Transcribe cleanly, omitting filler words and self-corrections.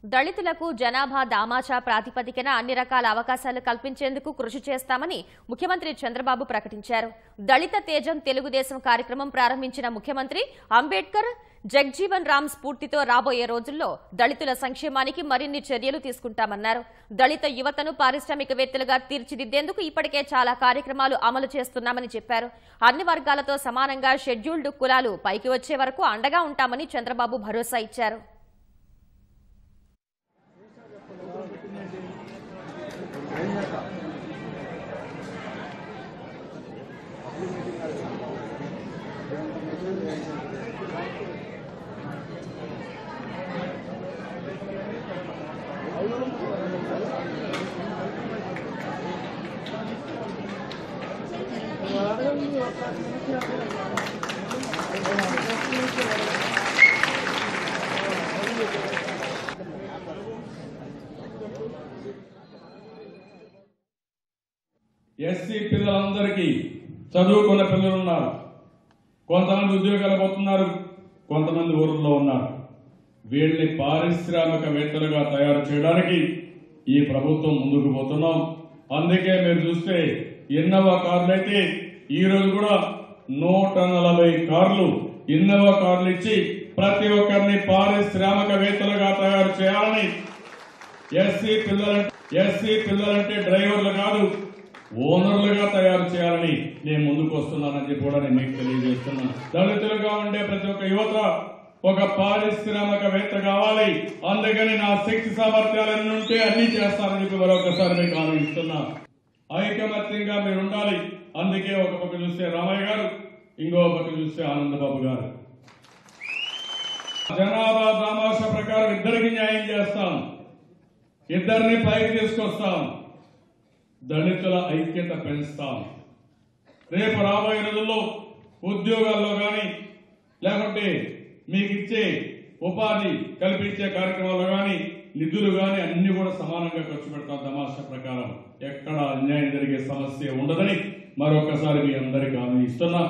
దళితులకు జనాభా దామాషా ప్రాతిపదికన అన్ని రకాల అవకాశాలు కల్పించేందుకు కృషి చేస్తామని ముఖ్యమంత్రి చంద్రబాబు ప్రకటించారు. దళిత తేజం తెలుగుదేశం కార్యక్రమం ప్రారంభించిన ముఖ్యమంత్రి అంబేద్కర్ జగ్జీవన్ రామ్ స్ఫూర్తితో రాబోయే రోజుల్లో దళితుల సంక్షేమానికి మరిన్ని చర్యలు తీసుకుంటామన్నారు. దళిత యువతను పారిశ్రామికవేత్తలుగా తీర్చిదిద్దేందుకు ఇప్పటికే చాలా కార్యక్రమాలు అమలు చేస్తున్నామని చెప్పారు. అన్ని వర్గాలతో సమానంగా షెడ్యూల్డ్ కులాలు పైకి వచ్చే వరకు అండగా ఉంటామని చంద్రబాబు భరోసా ఇచ్చారు. ఎస్సీ పిల్లలందరికీ చదువుకున్న పిల్లలు ఉన్నారు. కొంతమంది ఉద్యోగాలు పోతున్నారు, కొంతమంది ఊర్లో ఉన్నారు. వీళ్ళని పారిశ్రామికవేత్తలుగా తయారు చేయడానికి ఈ ప్రభుత్వం ముందుకు పోతున్నాం. అందుకే మీరు చూస్తే ఇన్నోవా కార్లు అయితే ఈ రోజు కూడా 140 కార్లు ఇన్నోవా కార్లు ఇచ్చి ప్రతి ఒక్కరిని పారిశ్రామికవేత్తలుగా తయారు చేయాలని, ఎస్సీ పిల్లలంటే డ్రైవర్లు కాదు ఓనర్లుగా తయారు చేయాలని నేను ముందుకు వస్తున్నానని చెప్పి కూడా నేను మీకు తెలియజేస్తున్నాను. దళితులుగా ఉండే ప్రతి ఒక్క యువత ఒక పారిశ్రామికవేత్త కావాలి. అందుకని నా శక్తి సామర్థ్యాలన్నీ ఉంటే అన్ని చేస్తానని చెప్పి మరొకసారి మీకు ఆలోచిస్తున్నా. ఐకమత్యంగా మీరు ఉండాలి. అందుకే ఒక పక్క చూస్తే రామయ్య గారు, ఇంకో పక్క చూస్తే ఆనందబాబు గారు. జనాభా దామాష ప్రకారం ఇద్దరికి న్యాయం చేస్తాం, ఇద్దరిని పైకి తీసుకొస్తాం, దళితుల ఐక్యత పెంచుతాం. రేపు రాబోయే రోజుల్లో ఉద్యోగాల్లో కానీ లేకుంటే మీకు ఇచ్చే ఉపాధి కల్పించే కార్యక్రమాల్లో కానీ నిధులు కానీ అన్ని కూడా సమానంగా ఖర్చు పెడతాం. తమాషా ప్రకారం ఎక్కడ అన్యాయం జరిగే సమస్య ఉండదని మరొకసారి మీ అందరికీ హామీ ఇస్తున్నా.